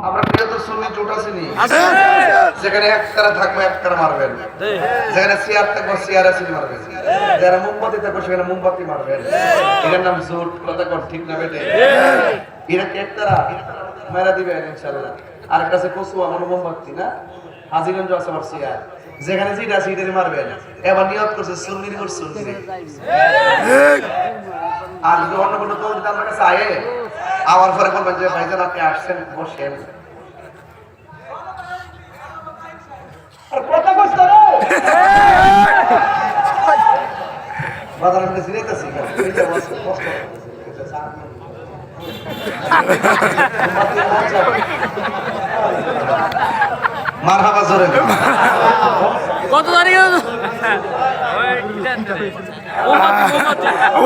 আমরা বৃহত্তর সুন্নি জোট আছেনি, যেখানে একতারা থাকবে একতারা মারবেন, যেখানে চেয়ার থাকবে চেয়ার আসিনি মারবেন, যারা মোমবাতি থাকবে সেখানে মোমবাতি মারবেন। এটার নাম জোট। কথা কর ঠিক না বেটে? এরা কি একতারা মেরা দিবেন ইনশাআল্লাহ। আর একটা আছে কচু আমার মোমবাতি না, হাজিগঞ্জ আছে আমার চেয়ার, যেখানে যেটা আছে এটাই মারবেন। এবার নিয়ত করছে সুন্নির উপর সুন্নি। আর যদি অন্য কোনো দল যদি আমার কাছে আয়ে আমার পরে বলবেন যে ভাইজান আপনি আসছেন, বসেন। কথা কষ্ট রে বাজার আমি জিরাইতেছি মারহাবা জোরে কত তারিখ ও